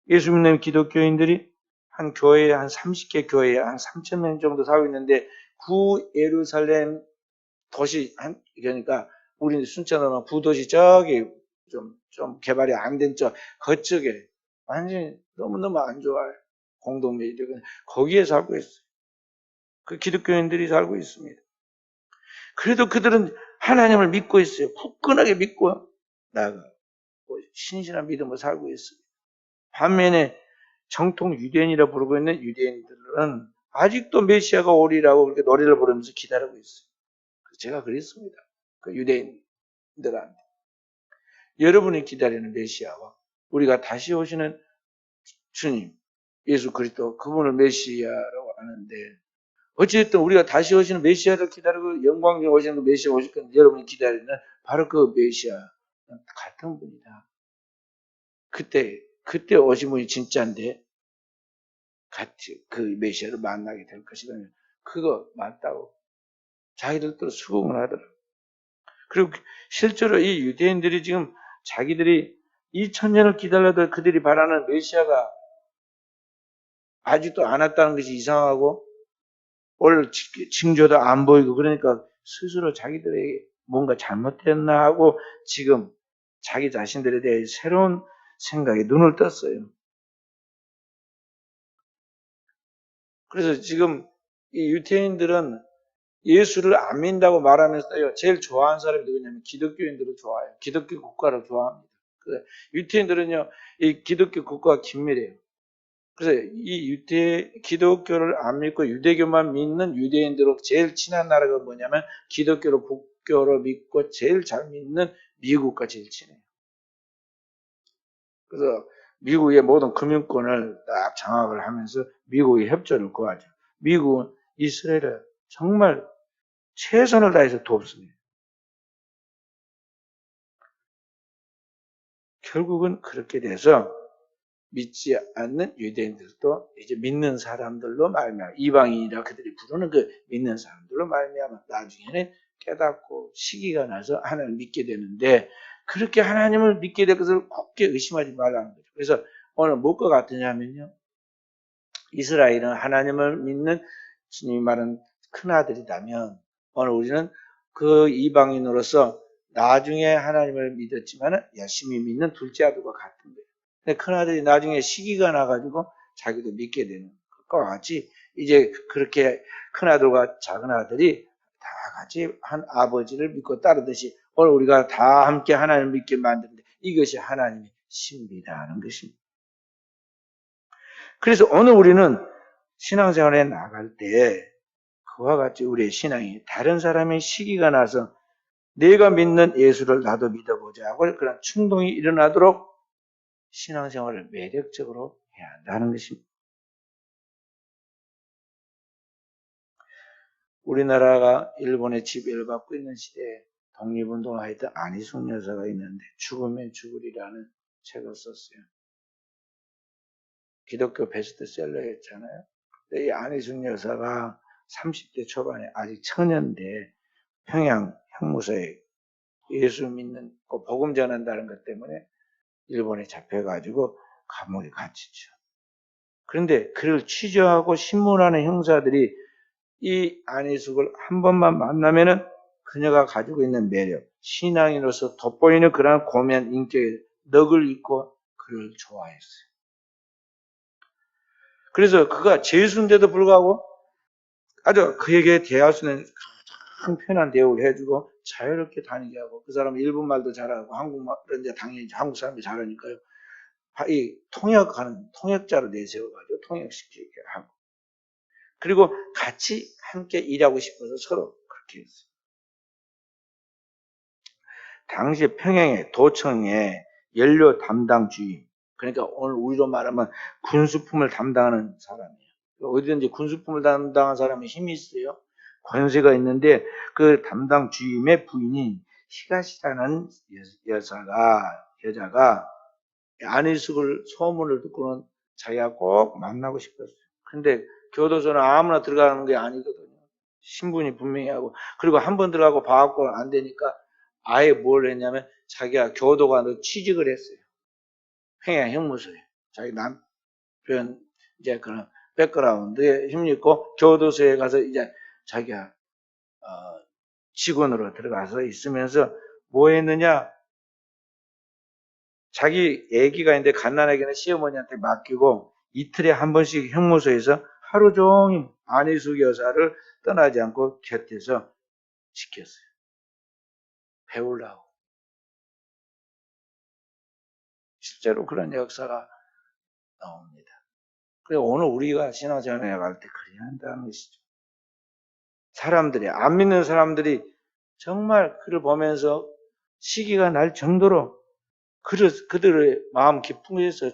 예수 믿는 기독교인들이 한 교회에 한 30개 교회에 한 3천 명 정도 살고 있는데 구 예루살렘 도시 그러니까 우리 순천하면 구도시 저기 좀 개발이 안 된 쪽 그쪽에 완전히 너무너무 안 좋아요. 공동묘지들 거기에 살고 있어요. 그 기독교인들이 살고 있습니다. 그래도 그들은 하나님을 믿고 있어요. 굳건하게 믿고 나아가고 신실한 믿음을 살고 있어요. 반면에 정통 유대인이라 부르고 있는 유대인들은 아직도 메시아가 오리라고 그렇게 노래를 부르면서 기다리고 있어요. 제가 그랬습니다. 그 유대인들한테. 여러분이 기다리는 메시아와 우리가 다시 오시는 주님, 예수 그리스도, 그분을 메시아라고 하는데 어쨌든 우리가 다시 오시는 메시아를 기다리고 영광에 오시는 그 메시아 오실 건데 여러분이 기다리는 바로 그 메시아 같은 분이다. 그때 오신 분이 진짜인데 같이 그 메시아를 만나게 될 것이라면 그거 맞다고 자기들도 수긍을 하더라고요. 그리고 실제로 이 유대인들이 지금 자기들이 2000년을 기다려도 그들이 바라는 메시아가 아직도 안 왔다는 것이 이상하고 오늘 징조도 안 보이고 그러니까 스스로 자기들에게 뭔가 잘못됐나 하고 지금 자기 자신들에 대해 새로운 생각에 눈을 떴어요. 그래서 지금 이 유태인들은 예수를 안 믿는다고 말하면서요. 제일 좋아하는 사람이 누구냐면 기독교인들을 좋아해요. 기독교 국가를 좋아합니다. 유태인들은요. 이 기독교 국가가 긴밀해요. 그래서 이 기독교를 안 믿고 유대교만 믿는 유대인들로 제일 친한 나라가 뭐냐면 기독교로 국교로 믿고 제일 잘 믿는 미국과 제일 친해요. 그래서 미국의 모든 금융권을 딱 장악을 하면서 미국의 협조를 구하죠. 미국은 이스라엘을 정말 최선을 다해서 돕습니다. 결국은 그렇게 돼서 믿지 않는 유대인들도 이제 믿는 사람들로 말미암아 이방인이라 그들이 부르는 그 믿는 사람들로 말미암아 나중에는 깨닫고 시기가 나서 하나님을 믿게 되는데 그렇게 하나님을 믿게 될 것을 굳게 의심하지 말라는 거죠. 그래서 오늘 무엇과 같으냐면요. 이스라엘은 하나님을 믿는 주님이 말한 큰아들이라면 오늘 우리는 그 이방인으로서 나중에 하나님을 믿었지만 열심히 믿는 둘째 아들과 같은 거예요. 근데 큰아들이 나중에 시기가 나가지고 자기도 믿게 되는 것과 같이 이제 그렇게 큰아들과 작은아들이 다 같이 한 아버지를 믿고 따르듯이 오늘 우리가 다 함께 하나님을 믿게 만드는데 이것이 하나님의 신비라는 것입니다. 그래서 오늘 우리는 신앙생활에 나갈 때 그와 같이 우리의 신앙이 다른 사람의 시기가 나서 내가 믿는 예수를 나도 믿어보자 하고 그런 충동이 일어나도록 신앙생활을 매력적으로 해야 한다는 것입니다. 우리나라가 일본의 지배를 받고 있는 시대에 독립운동을 하였던 안희숙 여사가 있는데 죽으면 죽으리라는 책을 썼어요. 기독교 베스트셀러였잖아요. 이 안희숙 여사가 30대 초반에 아직 처녀인데 평양 형무소에 예수 믿는 복음 전한다는 것 때문에 일본에 잡혀가지고 감옥에 갇히죠. 그런데 그를 취조하고 신문하는 형사들이 이 안희숙을 한 번만 만나면은 그녀가 가지고 있는 매력, 신앙인으로서 돋보이는 그러한 고면 인격에 넋을 잃고 그를 좋아했어요. 그래서 그가 죄수인데도 불구하고 아주 그에게 대할 수 있는 가장 편한 대우를 해주고 자유롭게 다니게 하고 그 사람은 일본말도 잘하고 한국말은 이제 당연히 한국 사람이 잘하니까요. 이 통역하는 통역자로 내세워가지고 통역시키게 하고 그리고 같이 함께 일하고 싶어서 서로 그렇게 했어요. 당시 평양의 도청의 연료 담당 주임, 그러니까 오늘 우리로 말하면 군수품을 담당하는 사람이에요. 어디든지 군수품을 담당하는 사람이 힘이 있어요. 권세가 있는데 그 담당 주임의 부인인 히가시라는 여자가 안희숙을 소문을 듣고는 자기가 꼭 만나고 싶었어요. 근데 교도소는 아무나 들어가는 게 아니거든요. 신분이 분명히 하고 그리고 한 번 들어가고 봐갖고 안 되니까 아예 뭘 했냐면 자기가 교도관으로 취직을 했어요. 평양 형무소에. 자기 남편 이제 그런 백그라운드에 힘있고 교도소에 가서 이제 자기가 직원으로 들어가서 있으면서 뭐 했느냐? 자기 애기가 있는데 갓난아기는 시어머니한테 맡기고 이틀에 한 번씩 형무소에서 하루 종일 안희숙 여사를 떠나지 않고 곁에서 지켰어요. 배우려고. 실제로 그런 역사가 나옵니다. 그래서 오늘 우리가 신앙생활에 갈 때 그래야 한다는 것이죠. 사람들이, 안 믿는 사람들이 정말 그를 보면서 시기가 날 정도로 그들의 마음 깊은 곳에서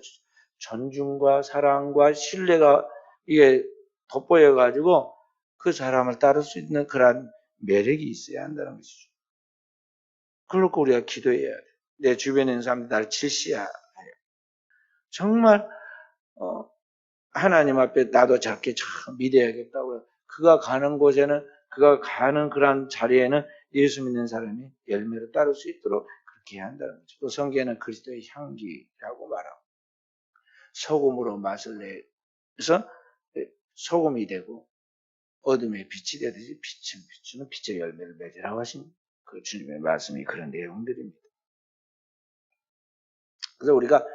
존중과 사랑과 신뢰가 이게 돋보여가지고 그 사람을 따를 수 있는 그런 매력이 있어야 한다는 것이죠. 그렇고 우리가 기도해야 돼. 내 주변에 있는 사람들이 나를 질시해야 해요. 정말 하나님 앞에 나도 저렇게 참 믿어야겠다고 그가 가는 곳에는 그가 가는 그런 자리에는 예수 믿는 사람이 열매를 따를 수 있도록 그렇게 해야 한다는 거죠. 또 성경에는 그리스도의 향기라고 말하고 소금으로 맛을 내서 소금이 되고 어둠에 빛이 되듯이 빛은 비추는 빛의 열매를 맺으라고 하신 그 주님의 말씀이 그런 내용들입니다. 그래서 우리가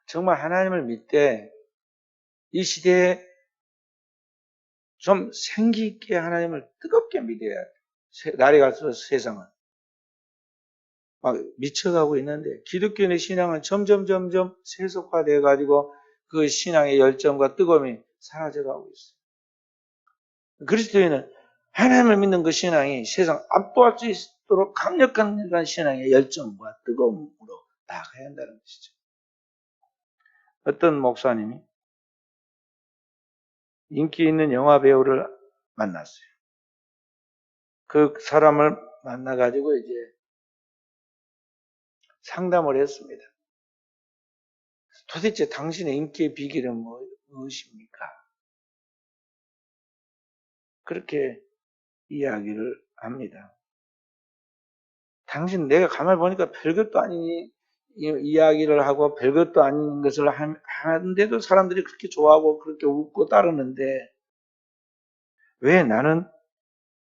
정말 하나님을 믿되 이 시대에 좀 생기 있게 하나님을 뜨겁게 믿어야 돼. 날이 갈수록 세상은 막 미쳐가고 있는데 기독교의 신앙은 점점 세속화되어 가지고 그 신앙의 열정과 뜨거움이 사라져가고 있어요. 그리스도인은 하나님을 믿는 그 신앙이 세상 압도할 수 있도록 강력한 그런 신앙의 열정과 뜨거움으로 나아가야 한다는 것이죠. 어떤 목사님이 인기 있는 영화 배우를 만났어요. 그 사람을 만나가지고 이제 상담을 했습니다. 도대체 당신의 인기의 비결은 무엇입니까? 그렇게 이야기를 합니다. 당신 내가 가만히 보니까 별것도 아닌 이야기를 하고 별것도 아닌 것을 하는데도 사람들이 그렇게 좋아하고 그렇게 웃고 따르는데 왜 나는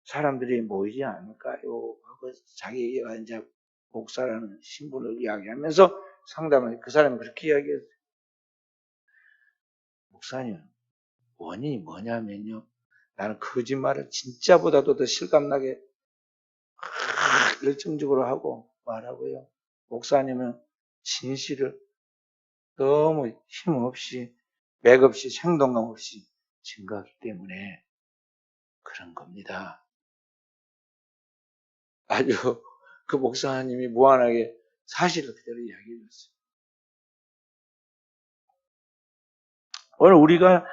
사람들이 모이지 않을까요? 하고 자기가 이제 목사라는 신분을 이야기하면서 상담을 그 사람이 그렇게 이야기했어요. 목사님, 원인이 뭐냐면요. 나는 거짓말을 진짜보다도 더 실감나게 열정적으로 하고 말하고요. 목사님은 진실을 너무 힘없이 맥없이 생동감 없이 증거하기 때문에 그런 겁니다. 아주 그 목사님이 무한하게 사실을 그대로 이야기해 줬어요. 오늘 우리가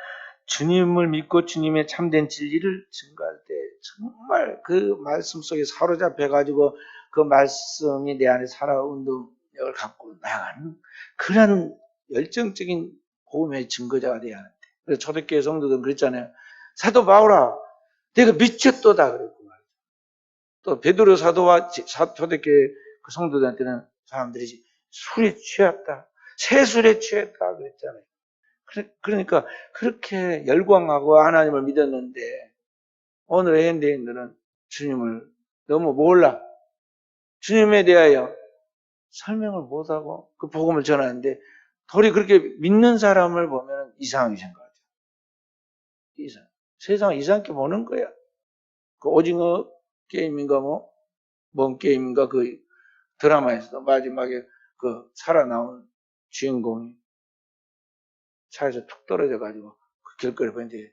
주님을 믿고 주님의 참된 진리를 증거할 때 정말 그 말씀 속에 사로잡혀가지고 그 말씀이 내 안에 살아 운동력을 갖고 나가는 그런 열정적인 복음의 증거자가 되어야 하는데. 그래서 초대교회 성도들은 그랬잖아요. 사도 바울아, 내가 미쳤도다 그랬고 말이죠. 또 베드로 사도와 초대교회 그 성도들한테는 사람들이 술에 취했다, 새술에 취했다 그랬잖아요. 그러니까 그렇게 열광하고 하나님을 믿었는데 오늘 현대인들은 주님을 너무 몰라. 주님에 대하여 설명을 못하고 그 복음을 전하는데 도리 그렇게 믿는 사람을 보면 이상하게 생각하죠. 세상 이상하게 보는 거야. 그 오징어 게임인가 뭔 게임인가 그 드라마에서도 마지막에 그 살아나온 주인공이 차에서 툭 떨어져가지고 그 길거리 보는데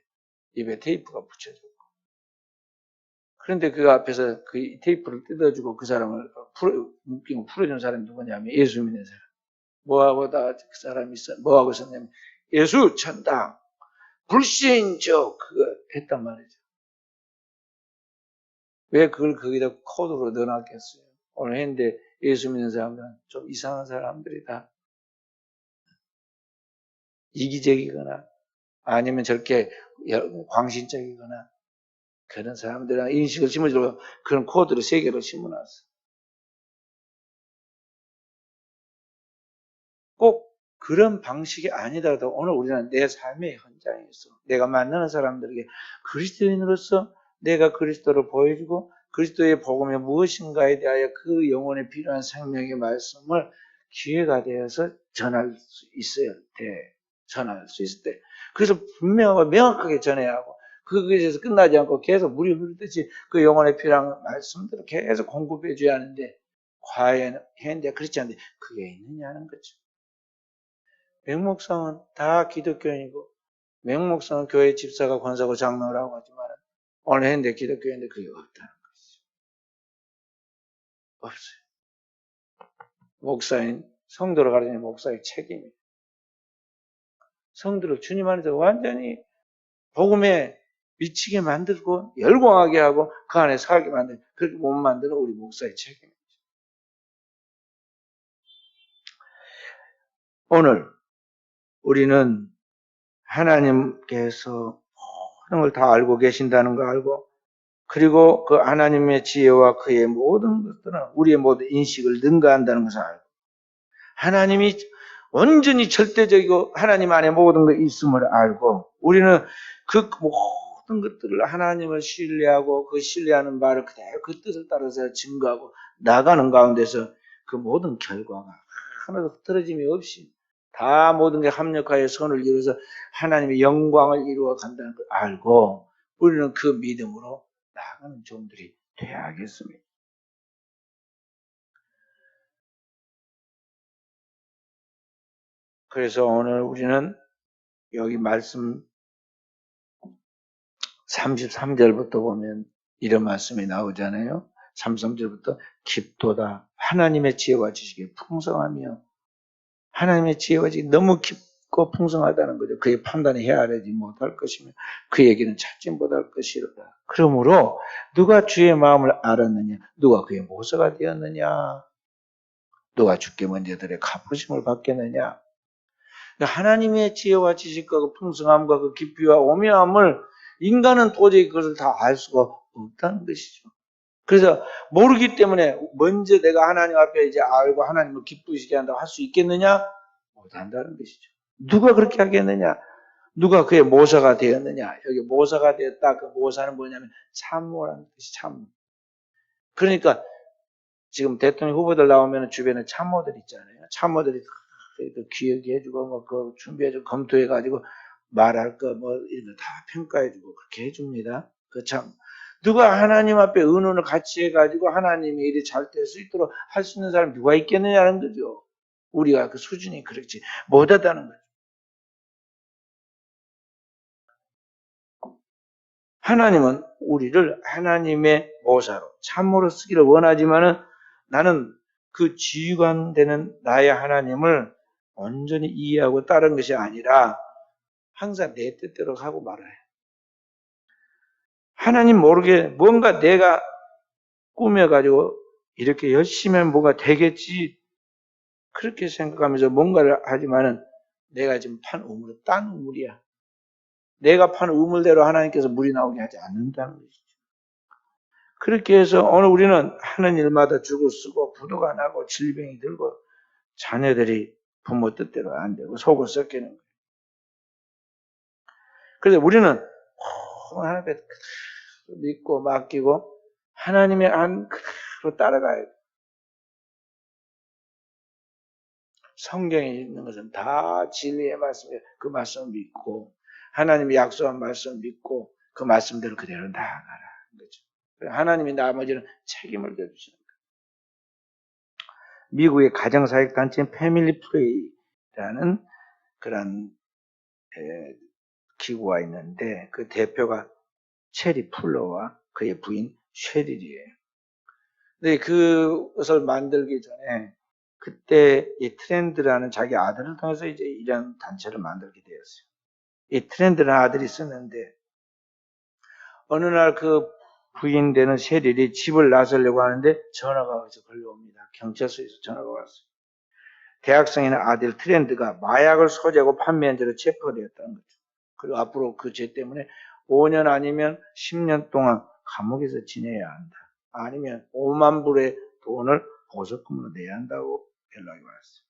입에 테이프가 붙여졌고. 그런데 그 앞에서 그 테이프를 뜯어주고 그 사람을 묶이고 풀어준 사람이 누구냐면 예수 믿는 사람. 뭐하고다 그 사람이 뭐하고 있었냐면 예수 천당 불신적 그거 했단 말이죠. 왜 그걸 거기다 코드로 넣어놨겠어요? 오늘 했는데 예수 믿는 사람들은 좀 이상한 사람들이다. 이기적이거나 아니면 저렇게 광신적이거나 그런 사람들이랑 인식을 심어주고 그런 코드를 3개로 심어놨어. 꼭 그런 방식이 아니더라도 오늘 우리는 내 삶의 현장에서 내가 만나는 사람들에게 그리스도인으로서 내가 그리스도를 보여주고 그리스도의 복음이 무엇인가에 대하여 그 영혼에 필요한 생명의 말씀을 기회가 되어서 전할 수 있어야 돼. 전할 수 있을 때. 그래서 분명하고 명확하게 전해야 하고 그것에서 끝나지 않고 계속 물이 흐르듯이 그 영혼에 필요한 말씀들을 계속 공급해 줘야 하는데 과연 현대 그렇지 않은데 그게 있느냐는 거죠. 맹목성은 다 기독교인이고 맹목성은 교회 집사가 권사고 장로라고 하지만 오늘 현대 기독교인데 그게 없다는 것이죠. 없어요. 목사인 성도를 가르치는 목사의 책임이에요. 성도를 주님 안에서 완전히 복음에 미치게 만들고 열광하게 하고 그 안에 살게 만드는 그렇게 못 만드는 우리 목사의 책임이죠. 오늘 우리는 하나님께서 모든 걸 다 알고 계신다는 거 알고 그리고 그 하나님의 지혜와 그의 모든 것들은 우리의 모든 인식을 능가한다는 것을 알고 하나님이 온전히 절대적이고 하나님 안에 모든 것이 있음을 알고 우리는 그 모든 것들을 하나님을 신뢰하고 그 신뢰하는 바를 그대로 그 뜻을 따라서 증거하고 나가는 가운데서 그 모든 결과가 하나도 흐트러짐이 없이 다 모든 게 합력하여 선을 이루어서 하나님의 영광을 이루어 간다는 걸 알고 우리는 그 믿음으로 나아가는 종들이 되어야겠습니다. 그래서 오늘 우리는 여기 말씀 33절부터 보면 이런 말씀이 나오잖아요. 33절부터 깊도다. 하나님의 지혜와 지식이 풍성하며 하나님의 지혜와 지식이 너무 깊고 풍성하다는 거죠. 그의 판단이 헤아리지 못할 것이며 그 얘기는 찾지 못할 것이로다. 그러므로 누가 주의 마음을 알았느냐? 누가 그의 모서가 되었느냐? 누가 주께 먼저들의 갚으심을 받겠느냐? 하나님의 지혜와 지식과 그 풍성함과 그 깊이와 오묘함을 인간은 도저히 그것을 다 알 수가 없다는 것이죠. 그래서 모르기 때문에 먼저 내가 하나님 앞에 이제 알고 하나님을 기쁘시게 한다고 할 수 있겠느냐? 못한다는 것이죠. 누가 그렇게 하겠느냐? 누가 그의 모사가 되었느냐? 여기 모사가 되었다. 그 모사는 뭐냐면 참모라는 뜻이 참모. 그러니까 지금 대통령 후보들 나오면 주변에 참모들 있잖아요. 참모들이 기억해주고 뭐 그 준비해주고 검토해가지고 말할 거 뭐 이런 거 다 평가해주고 그렇게 해줍니다. 그 참 누가 하나님 앞에 의논을 같이 해가지고 하나님의 일이 잘 될 수 있도록 할 수 있는 사람이 누가 있겠느냐는 거죠. 우리가 그 수준이 그렇지 못하다는 거죠. 하나님은 우리를 하나님의 모사로 참모로 쓰기를 원하지만은 나는 그 지휘관되는 나의 하나님을 온전히 이해하고 따른 것이 아니라 항상 내 뜻대로 하고 말아요. 하나님 모르게 뭔가 내가 꾸며가지고 이렇게 열심히 하면 뭐가 되겠지 그렇게 생각하면서 뭔가를 하지만은 내가 지금 판 우물은 딴 우물이야. 내가 판 우물대로 하나님께서 물이 나오게 하지 않는다는 것이죠. 그렇게 해서 오늘 우리는 하는 일마다 죽을 쓰고 부도가 나고 질병이 들고 자녀들이 부모 뜻대로 안 되고 속을 썩기는 거예요. 그래서 우리는 하나님 믿고 맡기고 하나님의 안 그대로 따라가야 돼요. 성경에 있는 것은 다 진리의 말씀이에요. 그 말씀 믿고 하나님이 약속한 말씀 믿고 그 말씀대로 그대로 나아가라. 거죠. 하나님이 나머지는 책임을 져주시는 거예요. 미국의 가정사역단체인 패밀리 프레이라는 그런 기구가 있는데 그 대표가 체리 풀러와 그의 부인 쉐릴이에요. 근데 그것을 만들기 전에 그때 이 트렌드라는 자기 아들을 통해서 이제 이런 단체를 만들게 되었어요. 이 트렌드라는 아들이 있었는데 어느 날 그 부인 되는 쉐릴이 집을 나서려고 하는데 전화가 와서 걸려옵니다. 경찰서에서 전화가 왔어요. 대학생인 아들 트렌드가 마약을 소지하고 판매한 죄로 체포되었다는 거죠. 그리고 앞으로 그 죄 때문에 5년 아니면 10년 동안 감옥에서 지내야 한다. 아니면 5만 불의 돈을 보석금으로 내야 한다고 연락이 왔어요.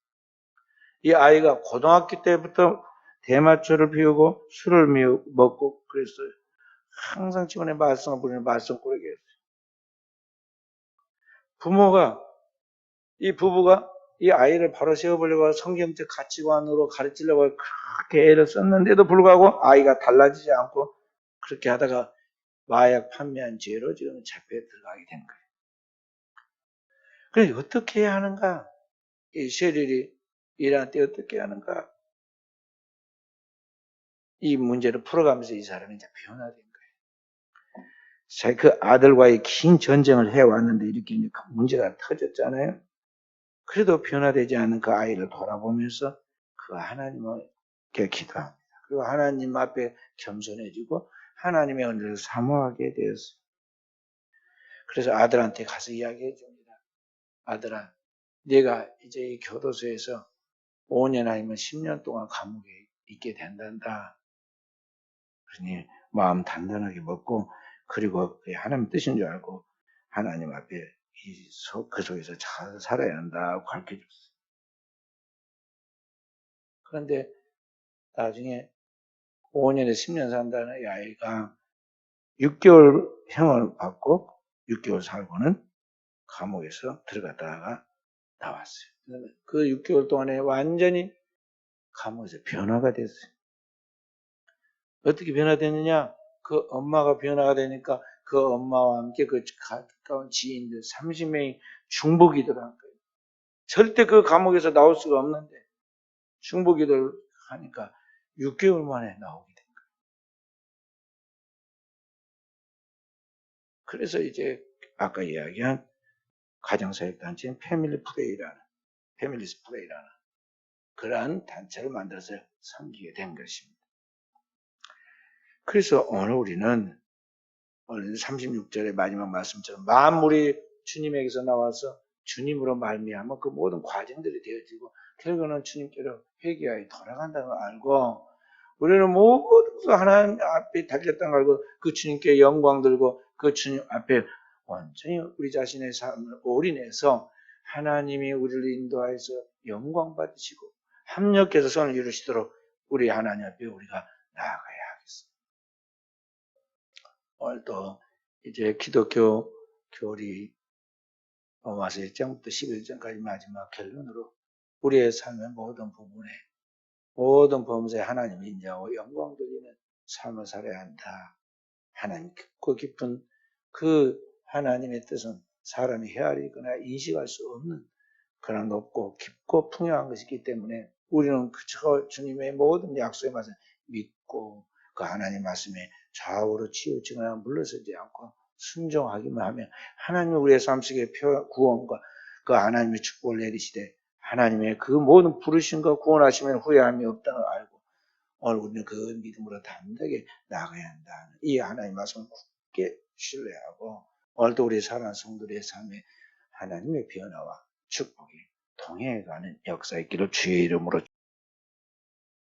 이 아이가 고등학교 때부터 대마초를 피우고 술을 먹고 그랬어요. 항상 직원의 말썽을 부리는 말썽꾸러기 했어요. 이 부부가 이 아이를 바로 세워보려고 성경적 가치관으로 가르치려고 그렇게 애를 썼는데도 불구하고 아이가 달라지지 않고 그렇게 하다가 마약 판매한 죄로 지금 잡혀에 들어가게 된 거예요. 그래서 어떻게 해야 하는가? 이 쉐릴이 일할 때 어떻게 하는가? 이 문제를 풀어가면서 이 사람이 이제 변화된 거예요. 그 아들과의 긴 전쟁을 해왔는데 이렇게 문제가 터졌잖아요. 그래도 변화되지 않는 그 아이를 돌아보면서 그 하나님을 기도합니다. 그리고 하나님 앞에 겸손해지고 하나님의 은혜를 사모하게 되었어요. 그래서 아들한테 가서 이야기해 줍니다. 아들아, 네가 이제 이 교도소에서 5년 아니면 10년 동안 감옥에 있게 된단다. 그러니 마음 단단하게 먹고 그리고 하나님 뜻인 줄 알고 하나님 앞에 그 속에서 잘 살아야 한다고 가르쳐줬어요. 그런데 나중에 5년에 10년 산다는 이 아이가 6개월 형을 받고 6개월 살고는 감옥에서 들어갔다가 나왔어요. 그 6개월 동안에 완전히 감옥에서 변화가 됐어요. 어떻게 변화됐느냐? 그 엄마가 변화가 되니까 그 엄마와 함께 그 가까운 지인들 30명이 중보기도를 한 거예요. 절대 그 감옥에서 나올 수가 없는데 중보기도를 하니까 6개월 만에 나오게 된 거예요. 그래서 이제 아까 이야기한 가정사역단체인 패밀리스 프레이라는 그러한 단체를 만들어서 섬기게 된 것입니다. 그래서 오늘 우리는 36절의 마지막 말씀처럼 만물이 주님에게서 나와서 주님으로 말미암아 그 모든 과정들이 되어지고 결국은 주님께로 회개하여 돌아간다는 걸 알고 우리는 모두 하나님 앞에 달렸다는 걸 알고 그 주님께 영광 들고 그 주님 앞에 완전히 우리 자신의 삶을 올인해서 하나님이 우리를 인도하여서 영광 받으시고 합력해서 선을 이루시도록 우리 하나님 앞에 우리가 나아가야 하겠습니다. 오늘 또 이제 기독교 교리 로마서 1장부터 11장까지 마지막 결론으로 우리의 삶의 모든 부분에 모든 범죄에 하나님을 인정하고 영광 돌리는 삶을 살아야 한다. 하나님 깊고 깊은 그 하나님의 뜻은 사람이 헤아리거나 인식할 수 없는 그런 높고 깊고 풍요한 것이기 때문에 우리는 그 주님의 모든 약속에 맞서 믿고 그 하나님 말씀에 좌우로 치우치거나 물러서지 않고 순종하기만 하면 하나님은 우리의 삶 속의 구원과 그 하나님의 축복을 내리시되 하나님의 그 모든 부르신 거 구원하시면 후회함이 없다는 걸 알고 오늘 우리는 그 믿음으로 담대하게 나아가야 한다는 이 하나님 말씀을 굳게 신뢰하고 오늘도 우리 사랑하는 성도들의 삶에 하나님의 변화와 축복이 동행해가는 역사 있기를 주의 이름으로